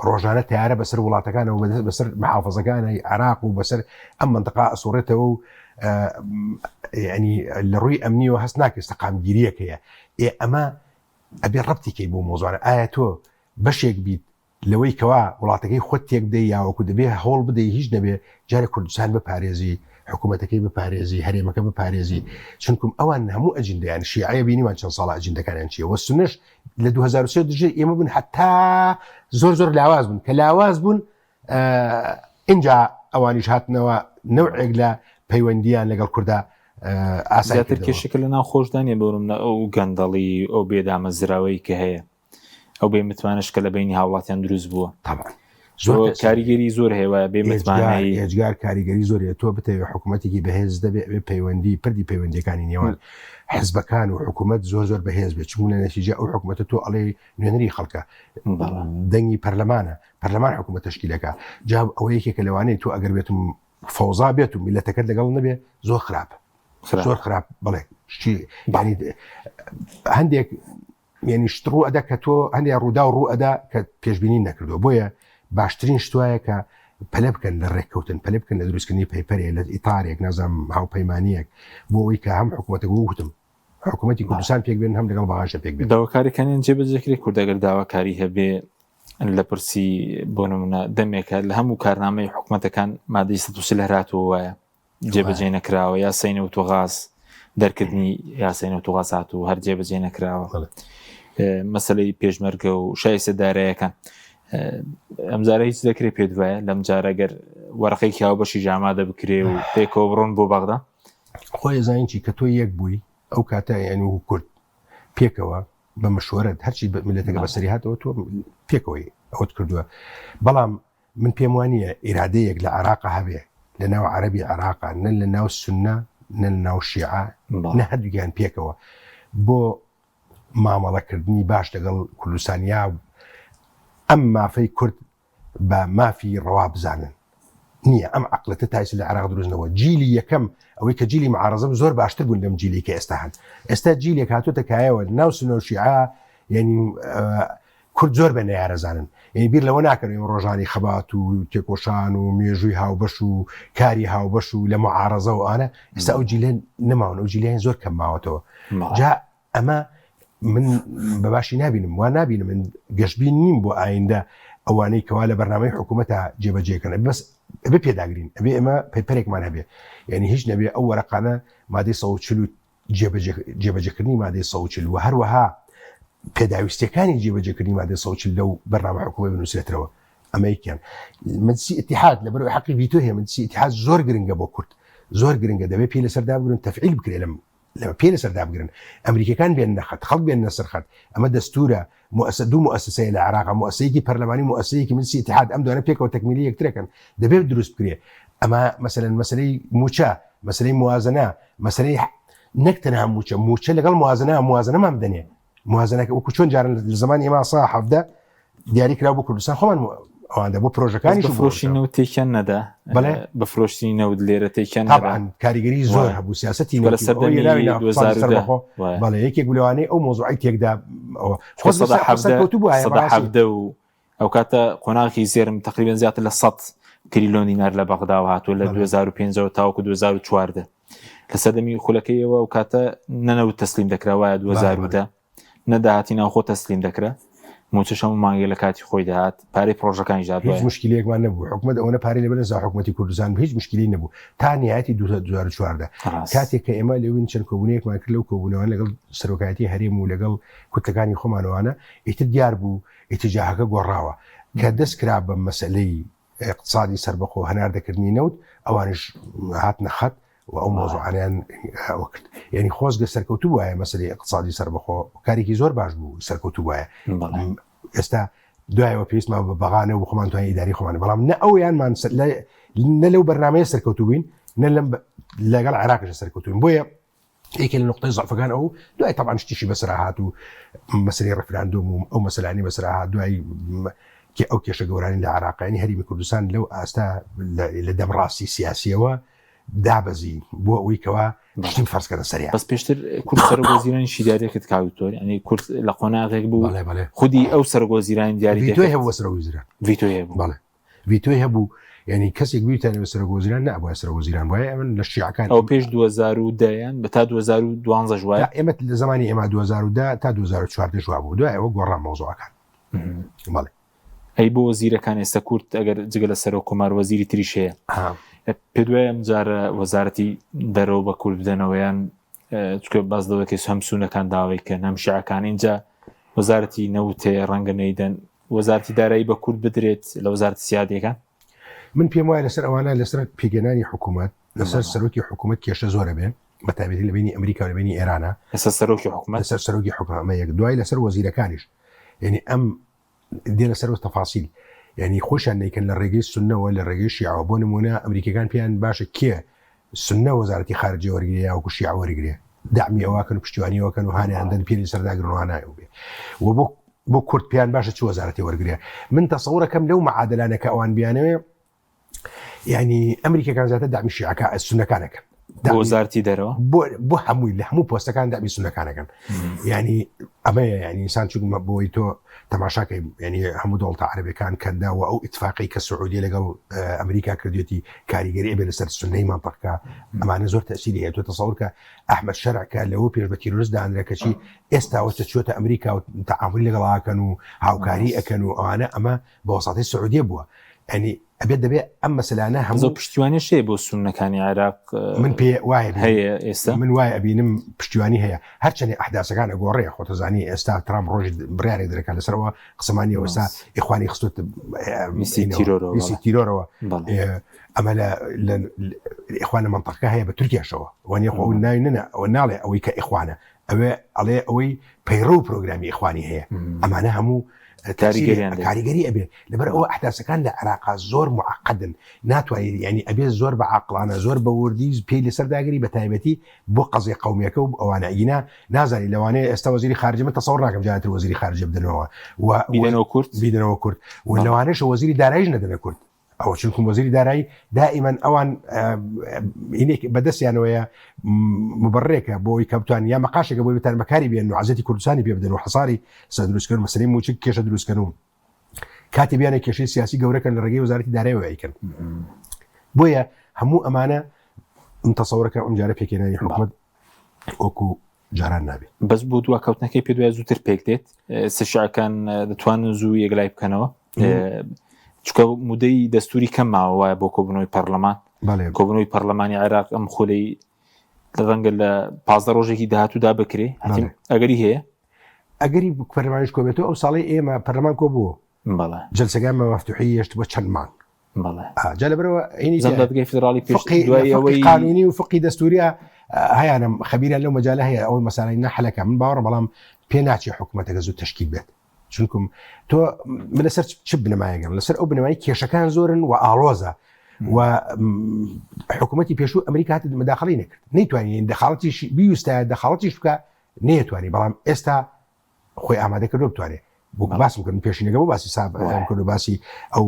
ڕۆژانە تیارە بەسەر وڵاتەکانەوە بەسەر محافەزەکانی عێراق و بەسەر ئەم منطقە ئەسوڕێتەوە و ینی لە ڕووی ئەمنیەوە هەست ناکرد سەقامگیریەکەیە ئەمە ئەبێ ڕەبتیکەی بۆ مۆزوانە ئایا تۆ بەشێک بیت لەوەی کەوا وڵاتەکەی خۆت تێک بدەی یاوەکو دەبێ هەوڵ بدەی هیچ نەبێ جارێ کوردستان بپارێزی حکوومەتەکەی بپارێزی هەرێمەکە بپارێزی چونکم ئەوان هەموو ئەجندیان شیعە بینیمان چەند ساڵە ئەجندەکانیان چیە وەسونش لە 2023 دژێ ئێمە بوون حتا زۆر لاواز بوون کە لاواز بوون اینجا ئەوانیش هاتنەوە نەوعێک لە پەیوەندیان لەگەڵ کووردا زیاتر کێشەکە لە ناو خۆشدانێ بڕم ئەو گەندەڵی ئەو بێدامە زراوەی کە هەیە ئەو بێ متمانشکە لە بینی هاوڵاتیان دروست بووە زۆر کاریگەری زۆر هێوە بێ متمانایی هێجگار کاریگەری زۆرە تۆ بتەوێت حکوومەتێکی بەهێز دەبێت پەیوەندی پردی پەیوەندیەکانی نێوان حزبەکان و حکوومەت زۆر بەهێز بێت چون لە نەتیجە ئەو حکوومەتە تۆ ئەڵێ نوێنەری خەڵکە دەنگی پەرلەمان حکوومەت تشکیلەکە جا ئەوە یەکێکە لەوانەیە تۆ ئەگەر بێتم فەوزا بێت و میلەتەکەت لەگەڵ نەبێ زۆر خراپ بڵێ ینی هەندێک یعنی شتڕوو ئەدا کە تۆ هەندێک ڕوودا و ڕوو ئەدا کە پێشبینی نەکردو بۆیە باشترین شتوایە کە پەلە بکەن لە ڕێککەوتن پەلە بکەن لە دروستکردنی پەیپەرێ لە ئیتارێک نازام هاوپەیمانیەک بۆ ئەوی کە هەم حکوومەتە وتم حکوومەتی کوردستان پێک بێن هەم لەگەڵ بەغاشە پێک بێت داواکاریەکانیان جێبەجێکری کوردەگەر داواکاری هەبێ لە پرسی بۆ نمونە دەمێکە لە هەموو کارنامەی حکوومەتەکان مادەی 130 هاتووە وایە جێبەجێ نەکراوە یا سینە ئۆتۆغاز دەرکردنی یا سینە ئۆتۆغاز هاتوو هەر جێبەجێ نەکراوە مەسەلەی پێشمەرگە و شای سەدارەیەەکان ئەمجارە هیچ دەکرێت پێ دوایە لەم جارەگەر وەرەقەی هاو بەشی ژامادە بکرێ و پێکەوە بڕۆن بۆ بەغدا خۆی زانینی کە تۆ یەک بووی ئەو کاتە یعنی و کورد پێکەوە بە مەشوەرت هەرچی میلەتەکە بەسەری هاتەوە تۆ پێکەوەی ئەوت کردووە بەڵام من پێم وانە ئیرادەیەک لە عێراقا هەبێ لە ناو عەرەبی عێراقا نە لە ناو سونە نە لە ناو شیعە نە هەردووگیان پێکەوە بۆ مامەڵەکردنی باش لەگەڵ کوردستانیا ئەم مافەی کورد بە مافی ڕەوا بزانن نییە ئەم عقلەتە تایس لە عێراق دروستنەوە جیلی یەکەم ئەوەی کە جیلی معارەزەم زۆر باشتر بوون لەم جیلی کە ئێستا هەن ئێستا جیلێک هاتوۆتە کایەوە ناو سونە و شیعە یعنی کورد زۆر بە نەیارەزانن یعنی بیر لەوە ناکەن ڕۆژانی خەبات و تێکۆشان و مێژووی هاوبەش و کاری هاوبەش و لە معارەزە و ئانە ئێستا ئەو جیلێن نەماون ئەو جیلیان زۆر کەم ماوەتەوە جا ئەمە من بەباشی نبینم وا نبینم من گەشتبین نیم بۆ ئایندە ئەوانەی کەوا لە بەرنامەی حکوومەتە جێبەجێکەن بەس ئەبێ پێداگرین ئەبێ ئەمە پەیپەرێکمان هەبێ یعنی هیچ نەبێ ئەو وەرەقانە مادەی 140 جێبەجێکردنی مادەی 140 و هەروەها پێداویستەکانی جێبەجێکردنی مادەی 140 لەو بەرنامە حکوومەت بنووسێتەوە ئەمریکیان مجلسی اتحاد لەبەر حەقی ڤیتۆ هەیە مجلسی اتحاد زۆر گرنگە بۆ کورد زۆر گرنگە دەبێت پێ لەسەردا بگرن تەفعیل بکرێت لەمە پێ لەسەردا بگرن ئەمریکەکان بێن نەخەت خەڵک بێن نەسەرخەت ئەمە دەستورە دوو مؤسسەیە لە عێراق مؤسسەیەکی پەرلەمانی مؤسسەیەکی مجلسی اتحاد ئەم دوانە پێکەوە تەکمیلی یەکترەکەن دەبێت دروست بکرێت ئەمە مەسەلەن مەسەلەی موچە مەسەلەی موازنە مەسەلەی نەک تەنها موچە لەگەڵ موازنەمان بدەنێ موازنەکە وەکو چۆن جارن لە زمانی ئێمە سا حەفدە دیاریکرا بۆ کوردستان خۆمان ئەواندا بۆ پرۆژەکانی بەفرۆشینەوە تێکیان نەدا بەڵێ بەفرۆشتنەوە لێرە تێکیان کاریگەری زۆر هەبوو سیاسەتی بەڵێ یەکێک لەوانەیە ئەو مۆزوعی تێکدا حەفدە و ئەو کاتە قۆناغی زێرم تقریبا زیاتر لە 100 تریلیۆن دینار لە بەغدا و هاتووە لە 2005 تاوەکو 2014 لە سەردەمی خولەکەیەوە ئەو کاتە نەنەوت تەسلیم دەکراوایە 2010 نەداهاتی ناوخۆ تەسلیم دەکرا موچەشەم مانگی لە کاتی خۆی داهات پارەی پرۆژەکانی ژاد هیچ مشکلەیەکمان نەبوو حکوومەت ئەوەنە پارەی لەبەر لە حکوومەتی کوردستان هیچ مشکلی نەبوو تا نهایەتی 2014 کاتێک کە ئێمە لەوین چەند کۆبوونەیەکمان کرد لەو کۆبوونەوە لەگەڵ سەرۆکایەتی هەرێم و لەگەڵ کوتەکانی خۆمانەوەوانە ئیتر دیار بوو ئیتیجاهەکە گۆڕاوە کە دەستکرا بە مەسەلەی اقتصادی سەربەخۆ هەناردەکردنی نەوت ئەوانش هات نەخەت و ئەو مۆزوعانیان وەکرد یعنی خۆزگە سەرکەوتوو وایە مەسەلەی اقتصادی سەربەخۆ کارێکی زۆر باش بوو سەرکەوتوو وایە ئێستا دوایەوە پێویستمان بە بەغانە و خۆمان توانین ئیداری خۆمان بەڵام نە ئەویانمان نە لەو بەرنامەیە سەرکەوتوو بووین نە لەگەڵ عێراقیش سەرکەوتوین بۆیە یەکێ لە نقطەی زەعفەکان ئەو دوای تەبعاً شتیشی بەسەر هات و مەسەلەی ڕەفراندۆم و ئەو مەسەلانی بەسەر هات دوای ئەو کێشە گەورانی لە عێراقیانی هەریمی کوردستان لەو ئاستا لە دەمڕاستی سیاسیەوە دابەزی بۆ ئەوەی کەوا شتیم فەرزکەنە سەریع بەس پێشتر کورد سەرۆکوەزیرانی شیداریەکەت کاوتۆر ینی کورد لە قۆناغێک بوو خودی ئەو سەرۆکوەزیرانی دیاری ڤیتۆی هەبوو سەرۆکوەزیران ڤیتۆی هەبوو بەڵێ ڤیتۆی هەبوو یعنی کەسێک بیتانێ سەرۆکوەزیران نەبووە سەرۆکوەزیران وایە ئەمن لە شیعەکان ئەو پێش 2010 بە تا 2012 ژوایە ئێمە لە زمانی ئێمە 2010 تا 2014 ژوا بوو دوای ئەوە گۆڕان مۆزوعەکان بەڵێ ئەی بۆ وەزیرەکان ئێستا کورد ئەگەر جگە لە سەرۆک کۆمار وەزیری تریش هەیە پێ دوایە ئەم جارە وەزارەتی دەرەوە بە کورد بدەنەوەیان چکە باز دەوەکەی هەمسوونەکان داوایکەن هەم شیعەکان اینجا وەزارەتی نەوتێ ڕەنگە نەیدەن وەزارەتی دارایی بە کورد بدرێت لە وەزارەتی سیادیەکان من پێم وایە لەسەر ئەوانە لەسەر پێگەنانی حکوومەت لەسەر سەرۆکی حکوومەت کێشە زۆرە بێن بەتابێتی لە بینی ئەمریکا و لە بینی ئێرانە لەسەر سەرۆکی حکوومەت لەسەر سەرۆکی حکومە یەک دوای لەسەر وەزیرەکانیش یعنی ئەم دێنە سەر تەفاسیل یعنی خۆشیان نیکەن لە ڕێگەی سنەوە لە ڕێگەی شیعەوە بۆ نمونە ئەمریکەکان پێیان باشە کێ سنە وەزارەتی خارجی وەرگێ یاوەکو شیعە وەرگێ دامی ئەوواکەن و پشتیوانیەوەکەن و هانیاندن پێی سەرداگرنوانایە بێ و بۆ کورد پیان باشە چ وەزارەتی وەرگێ من تەسەوڕەکەم لەو مەعادلانەکە ئەوان بیانەوێ یعنی ئەمریکەکان زیاتر دامی شیعەکە سنەکانەکەن وەزارەتی دەرەوە بۆ هەمووی لە هەموو پۆستەکان دامی سنەکانەکەن یعنی ئەمەیە یعنی ئینسان چوومە بۆی تۆ تەماشاکەی یعنی هەموو دەوڵەتە عەرەبیەکان کەنداوە ئەو ئیتفاقی کە سعودی لەگەڵ ئەمریکا کردوێتی کاریگەری ئەبێ لەسەر سنەی مانتەقەکە ئەمانە زۆر تەسیری هەیە تۆ تەسەوڕ کە ئەحمەد شەرعکە لەوە پێش بە تیرۆریست دانرێکەچی ئێستاوەتە چۆتە ئەمریکا و تەعاملی لەگەڵاکەن و هاوکاری ئەکەن و ئەوانە ئەمە بە وەساطەی سعودیە بووە ینی ئەبێت دەبێت ئەم مەسەلانە هەموو پشتیوانی شێ بۆ سونەکانی عێراق من پێ وایە هەیە ئێستا من وایە ئەبینم پشتیوانی هەیە هەرچەندی ئەحداسەکان ئەگۆڕێ خۆتەزانی ئێستا ترام ڕۆژی بڕیارێک دەکات لەسەرەوە قسەمانی ئێستا ئیخوانی خستوت میسی تیرۆرەوە ئەمە لە ئیخوانە منتەقەکە هەیە بە تورکیاشەوە وانە خۆ ناوی نەنا ئەوە ناڵێ ئەوەی کە ئیخوانە ئەوێ ئەڵێ ئەوەی پەیڕۆ و پرۆگرامی ئیخوانی هەیە ئەمانە هەموو کاریگەری ئەبێ لەبەر ئەوە ئەحداسەکان لە عێراقا زۆر معقدن ناتوانێت ینی ئەبێ زۆر بە عاقلانە زۆر بە وردی پێی لەسەر داگری بە تایبەتی بۆ قەزی قەومیەکە و ئەوانە ئینا نازانی لەوانەیە ئێستا وەزیری خارجی من تەسەوڕ ناکەم جارێتر وەزیری خارجی بدنەوە و بیدنەوە کورد و لەوانەیە وەزیری داراییش نەدەنە کورد ئەو چونکم وەزیری دارایی دائما ئەوان بەدەستیانەوەیە مبڕێکە بۆی کەوتوان یا مەقاشێکە بۆی بتان بەکاری بێن و عزەتی کوردستانی پێ بدەن و حەساری سەدروستکردن مەسەلەی موچک کێشە دروستکردن و کاتی بیانە کێشەی سیاسی گەورەکەن لە ڕێگەی وەزارەتی داراییەوە ئەیکەن بۆیە هەموو ئەمانە تەسەوڕەکە ئەم جارە پێکێنانی حکومەت وەکو جاران نابێت بەس بۆ دووە کەوتنەکەی پێ دوای زووتر پێک دێت سشعەکان دەتوانن زوو یەکلای بکەنەوە چکە مودەی دەستوری کەم ماوە وایە بۆ کۆبنەوەی پەرلەمان کۆبنەوەی پەرلەمانی عێراق ئەم خولەی ڕەنگە لە 15 ڕۆژێکی داهاتوودا بکرێ ئەگەری هەیە ئەگەری پەرلەمانیش کۆبێتەوە ئەو ساڵی ئێمە پەرلەمان کۆ بووە جلسەکان مەفتوحی هێشت بۆ چەند مانگ جا لەبەرەوە دادگای فدرالی پێش دوای ئەوەی قانونی و فقی دەستوریە هەیەە خەبیرە لەو مەجالە هەیە ئەوەی مەسالەی نەحەلەکە من باوەڕم بەڵام پێ ناچێت حکوومەتەکە زوو تەشکیل بێت چونکم تۆ من لەسەر چ بنەمایەگەم لەسەر ئەو بنەمای کێشەکان زۆرن و ئاڵۆزە و حکوومەتی پێشوو ئەمریکا هاتە مداخەڵی نەکرد نەیتوانین دەخاڵەتیش بیوستە دەخاڵەتیش بکە نەیەتوانی بەڵام ئێستا خۆی ئامادەکردو بتوانێت بۆ باسم کردن پێشینەکە بۆ باسی ساب کرد و باسی ئەو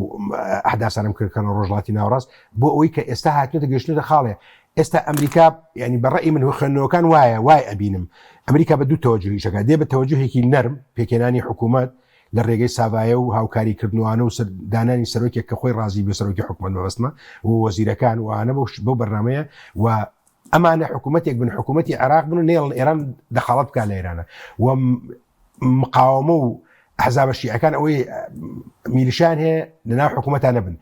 ئەحداسانم کردکەن ڕۆژڵاتی ناوەڕاست بۆ ئەوەی کە ئێستا هاتنێتە گەشتنەوە خاڵێ ئێستا ئەمریکا ینی بەڕێی من خوێندنەوەکان وای ئەبینم ئەمریکا بە دوو تەوەجوهیشەکە دێ بە تەوەجوهێکی نەرم پێکێنانی حکوومەت لە ڕێگەی ساڤایە و هاوکاری کردنوانە و دانانی سەرۆکێک کە خۆی ڕازی بێ سەرۆکی حکوومەت بەبەستمە و وەزیرەکان وانە بۆ بەرنامەیە و ئەمانە حکوومەتێک بن حکوومەتی عێراق بن و نێڵ ئێران دەخاڵەت بکات لە ئێرانە و مقاومە و حزاب شیعەکان ئەوەی میلیشان هەیە لەناو حکوومەتان نەبن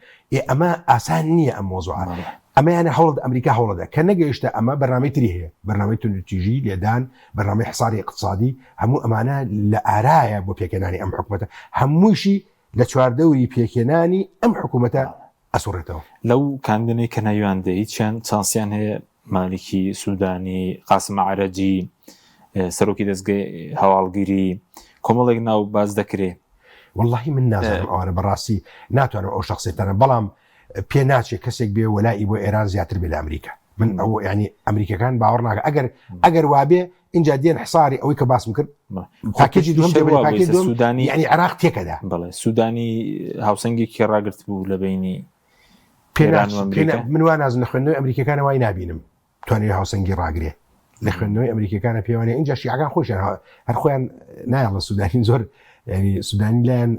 ئەمە ئاسان نییە ئەم مۆزوعە ئەمەیانە هەوڵ ئەمریکا هەوڵەدا کە نەگەیشتە ئەمە بەرنامەی تری هەیە بەرنامەی تونجی لێدان بەرنامەی حساری اقتصادی هەموو ئەمانە لە ئارایە بۆ پێکێنانی ئەم حکوومەتە هەمووشی لە چواردەوری پێکێنانی ئەم حکوومەتە ئەسوڕێتەوە لەو کاندنەی کە ناویان دەیت چەند چانسیان هەیە مالکی سوودانی قاسم عەرەجی سەرۆکی دەستگای هەواڵگیری کۆمەڵێک ناو باز دەکرێ واللهی من نازانم ئەوانە بەڕاستی ناتوانم ئەو شخصێتانە بەڵام پێ ناچێت کەسێک بێ وەلای بۆ ئێران زیاتر بێ لە ئەمریکا من ئەو ینی ئەمریکەکان باوەڕ ناکە ئەگەر وابێ اینجا دێن حساری ئەوەی کە باسم کرد پاکێجی دوم سودانی ینی عێراق تێکەدا بەڵێ سودانی هاوسەنگێکی ڕاگرت بوو لە بەینی من وا نازم خوێندنەوەی ئەمریکەکانە وای نبینم توانێت هاوسەنگی ڕاگرێ لە خوێندنەوەی ئەمریکەکانە پێوانێ اینجا شیعەکان خۆشیان هەر خۆیان نایڵە سودانی زۆر ینی سودانی لایەن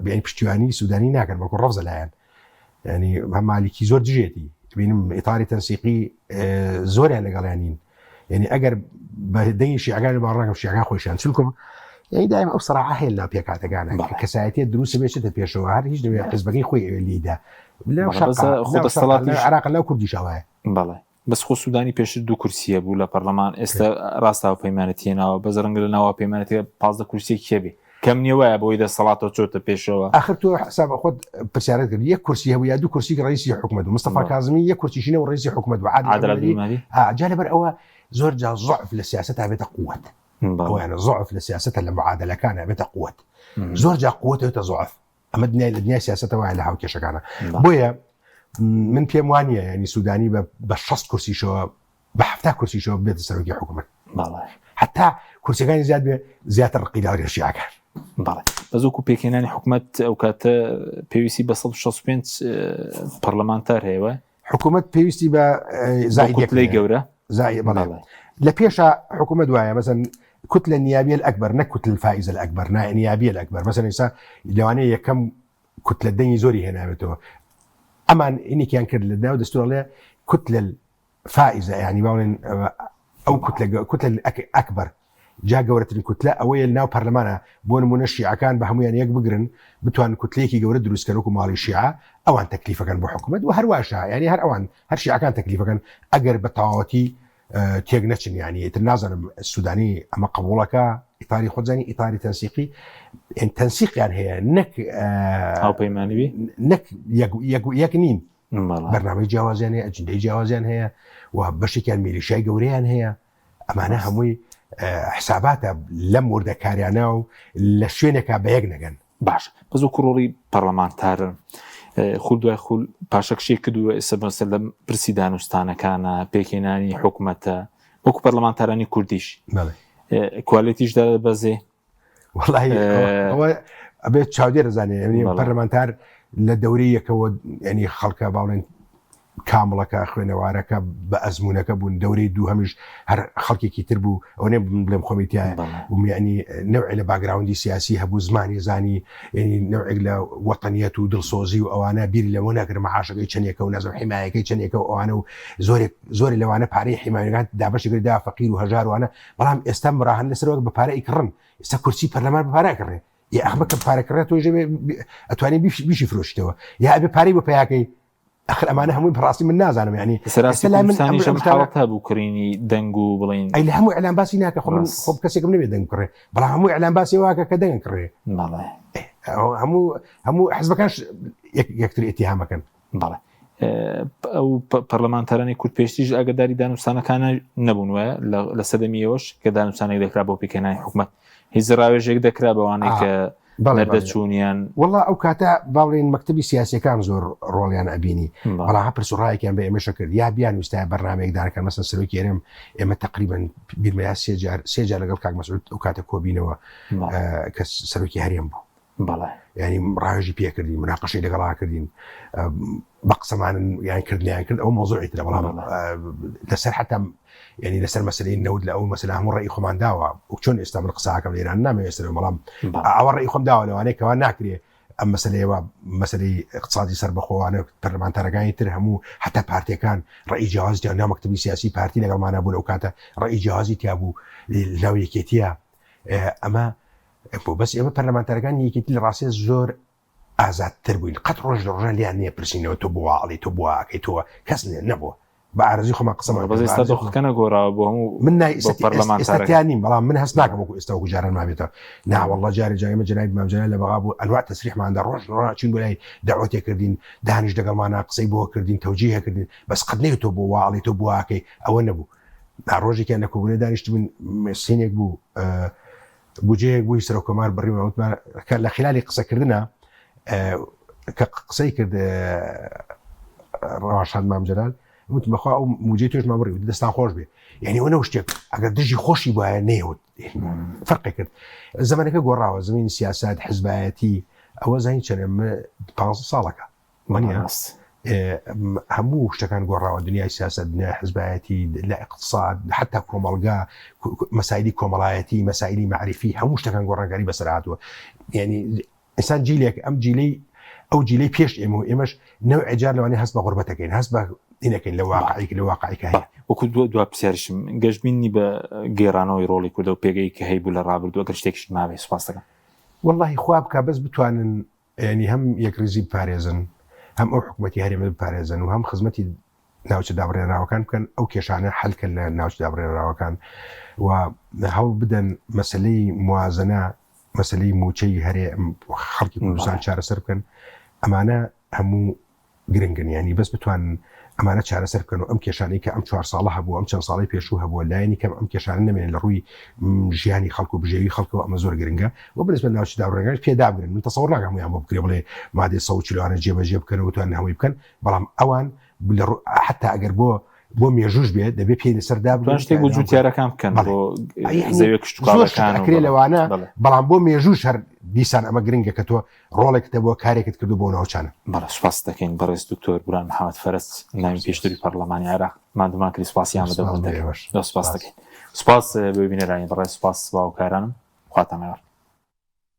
بیان پشتیوانی سودانی ناکەن بەڵکو ڕەفزە لایەن ینی مالیکی زۆر دژێتی بینم ئیتاری تەنسیقی زۆریان لەگەڵیانین ینی ئەگەر بە دەنگی شیعەکان باڕناکەم شیعەکان خۆشیان چونکم ینی دایم ئەو سەراحە هەیە لە پێکاتەکانە کەسایەتیت دروستە بێتە پێشەوە هەر هیچ دەوێت حزبەکەی خۆی لیدا عێراق لەو کوردیشەوەیە بەڵێ بەس خۆ سودانی پێشتر 2 کورسیە بوو لە پەرلەمان ئێستا ڕاستاوە پەیمانەتیەناوە بەزەرەنگە لە ناوە پەیمانەتە 15 کورسیەکی کێبێ کەم نیوەیە بۆی دەسەڵاتەوە چۆتە پێشەوە. آخر تۆ حساب خۆت پرسیارەت کرد یەک کورسی هەبوو یا دوو کورسی ڕئیسی حکومەت و مستەفا کاظمی یەک کورسیشینە و ڕئیسی حکومەت و عادل عەبدولمەلی جا لەبەر ئەوە زۆر جا ضعف لە سیاسەتا بێتە قووەت ئەوە یانە ضعف لە سیاسەتە لە معادلەکانە بێتە قووەت زۆر جا قووەت بێتە ضعف ئەمە دنیای سیاسەتەوە لە هاوکێشەکانە بۆیە من پێم وانە ینی سوودانی بە 60 کورسیشەوە بە 70 کورسیشەوە بێتە سەرۆکی حکومەت حتا کورسەکانی زیاد بێ زیاتر ڕقیداوری شیعەکان. بەزۆکو پێکێنانی حکومەت ئەو کاتە پێویستی بە 165 پەرلەمانتار هەیەوە حکومەت پێویستی بە زایدەکلەی گەورە لە پێشە حکومەت وایە مەسەن كتلة النيابية الأكبر نكتلة الفائزة الأكبر النيابية الأكبر مثلا إنسان لوانية كم كتلة دني زوري هنا بتوه أما إني كان كده لدنا دستور الله كتلة الفائزة يعني باون أو كتلة أكبر جا جورة الكتلة أويل ناو برلمانها بون منشيع كان بهم يعني يقبقرن بتوان كتليكي جورة دروس كانوا مال الشيعة أو عن تكليفه كان بحكومة وهرواشة يعني هر أوان هر شيعة كان تكليفه كان أجر بتعاطي تيجنتشن يعني الناظر السوداني أما قبولك إطاري خدزاني إطاري تنسيقي يعني تنسيق يعني هي نك أو بيماني بي نك يقنين برنامج جوازان هي أجندة جوازان هي وبشكل ميليشيا جوريان هي أمانة هموي حساباتها لم ورد كارياناو لشينك بيجنجن باش بزو كروري برلمانتار خود خود پاشەکشێ کردووە ئێستا بەسەر لە پرسی دانوستانەکانە پێکێنانی حکوومەتە وەکو پەرلەمانتارانی کوردیش کوالیتیشدا بەزێ والله ئەبێت چاودێر دەزانێت پەرلەمانتار لە دەورەیەکەوە ینی خەڵکە باڵێن کامڵەکە خوێنەوارەکە بە ئەزمونونەکە بوون دەورەی دوو هەمیش هەر خەڵکێکی تر بوو ئەو نێ بڵێم خۆمیتیایە ینی نەوعی لە باگراوندی سیاسی هەبوو زمانی زانی ینی نەوعێک لە وەتەنیەت و دڵسۆزی و ئەوانە بیری لەوە نەکرد مەعاشەکەی چەندێکە و نەزم حیمایەکەی چەندێکە و ئەوانە و زۆری لەوانە پارەی حیمایەکان دابەشی کردا فەقیر و هەژاروانە بەڵام ئێستا مراهەن لەسەرەوە بە پارەی کڕن ئێستا کورسی پەرلەمان بە پارە کڕێ یا ئەخمە کە پارەکڕێت تۆ ئەتوانین بیشی فرۆشتەوە یا ئەبێ پارەی بە پێیاکەی آخر أمانة هم براسي من نازانم يعني سلام ثاني شم حالتها بوكريني دنجو بلين أي لهم إعلان باسي ناك خب كسيكم نبي دنج كره بلا هم إعلان باسي واقع كدنج كره والله هم حسب كانش يكتري اتهامه كان والله أو برلمانتراني كود بيشتيج أقداري دانوستانا كان نبونوا لسدميوش كدانوستانا يذكرابو بكناي حكومة هزراويج يذكرابو وانك نەردەچوونیان والله ئەو کاتە باڵێن مەکتەبی سیاسەکان زۆر ڕۆڵیان ئەبینی بەڵام پرسوڕایەکیان بە ئێمەشە کرد یا بیان ویستای بەرنامەیەکدانەکان مەسەن سەرۆکی ئێرەم ئێمە تقریبا بیرمەیە سێ جار لەگەڵ کاک مەسعود ئەو کاتە کۆبینەوە کە سەرۆکی هەرێم بوو ینی ڕاوێژی پێکردین مناقەشەی لەگەڵا کردین بە قسەمان یان کردیان کرد ئەو مۆزوعی ترە بەڵام لەسەر حتا يعني لسر مسألة نود لأو مثلا هم رأي خمان داوا وشون استعمل قصة كم ليران نام يستلم ملام أو رأي خم داوا لو أنا كمان ناكري أما مسألة اقتصادي سر بخو أنا برلمان ترجعني ترهمو حتى بارتي كان رأي جهاز تيا مكتبي سياسي بارتي لقى معنا أبو لوكاتا رأي جهازي تيابو لوي كيتيا أما بس أما برلمان ترجعني كيتي راسي زور أزاد تربوين قط رجل يعني برسينه تبوا علي تبوا كيتوا كسنة نبوا بعرضي خما قسم بس استدخل كنا جورا بهم منا استتيانين بلا من هسناك بكو استوى جارا ما بيتا نعم والله جاري جاي مجنايد ما جنايد لبغابو انواع تسريح ما عند الروح شنو بلاي دعوتي كردين دانش دقل ما ناقصي بو كردين توجيه كردين بس قد نيتو بو واعلي تو واكي او نبو روجي كان كوبني دانش من سينيك بو بوجي بو يسرو كمار بري ما كان خلال قصه كردنا كقصي كرد راشد مام جلال وانت بخوا او موجيتوش ما بري دستان خوش بي يعني وانا وشتك اگر دجي خوشي بها نيود فرق كده زمانك قراوه زمين سياسات حزباتي او زين شنم 5 سالك مانيا همو اشتكان قراوه دنيا سياسات دنيا حزباتي لا اقتصاد حتى كومالغا مسائل كومالايتي مسائل معرفي همو اشتكان قرا قريبه سرعته يعني انسان جيلك ام جيلي او جيلي بيش ايمش نوع جار لو اني حسب غربتك يعني حسب إنك لواقعك هي. وكل دو بسيرش جاجبيني بجيرانو يرولي كده وبيجي كهي بولا رابر دو أكرشتكش ما بيس فاستك. والله خوابك بس بتوان يعني هم يكرزي باريزن هم أو حكومتي هري باريزن وهم خدمتي ناوش دابرين راوكان كان أو كيشانة حل كل ناوش دابرين راوكان وهو بدن مسألة موازنة مەسلەی موچەی هەرێ خەڵکی کوردستان چارەسەر بکەن ئەمانە هەموو گرنگن ینی بەس بتوان ئەمانە چارەسەر بکەن و ئەم کێشانەی کە ئەم 4 ساڵە هەبوو ئەم چەند ساڵی پێشوو هەبووە لایەنی کەم ئەم کێشانە نامێنێت لە ڕووی ژیانی خەڵک و بژێوی خەڵکەوە ئەمە زۆر گرنگە و بنسبە ناوچی داڕێنەکان پێدابرن من تەسەوڕ ناکەم هەموویان بۆ بکرێ بڵێ مادەی 100 کیلوانە جێبەجێ بکەنەوە توان هەمووی بکەن بەڵام ئەوان حتا ئەگەر بۆ مێژوش بێت دەبێت پێی لەسەردا شتێک بۆ جوتیارەکان بکەن بۆ زەویە کشتتوکارەکان لەوانە بەڵام بۆ مێژوش هەر دیسان ئەمە گرنگە کە تۆ ڕۆڵێکتە بۆ کارێکت کردو بۆ ناوچانە بەڵێ سوپاس دەکەین بەڕێز دکتۆر بوران محەممەد فەرست ناوی پێشتری پەرلەمانی عێراق مادەمان کردی سوپاسیان بدەبن سوپاس دەکەین سوپاس بۆ بینەرانی بەڕێز سوپاس باوکارانم خواتان